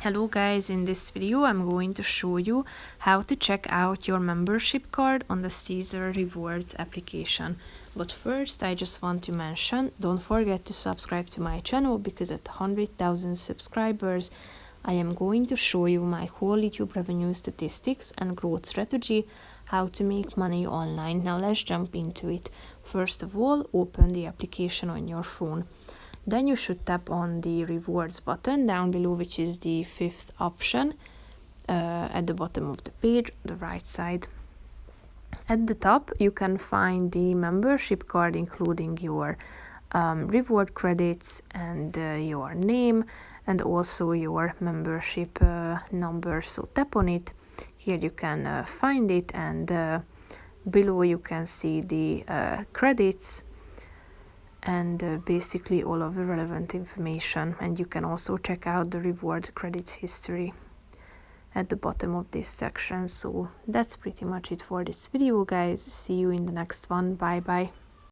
Hello guys, in this video I'm going to show you how to check out your membership card on the Caesar Rewards application. But first I just want to mention, don't forget to subscribe to my channel because at 100,000 subscribers I am going to show you my whole YouTube revenue statistics and growth strategy, how to make money online. Now let's jump into it. First of all, open the application on your phone. Then you should tap on the rewards button down below, which is the fifth option at the bottom of the page on the right side. At the top you can find the membership card, including your reward credits and your name, and also your membership number. So tap on it. Here you can find it, and below you can see the credits and basically all of the relevant information, and you can also check out the reward credits history at the bottom of this section. So that's pretty much it for this video, guys. See you in the next one. Bye bye.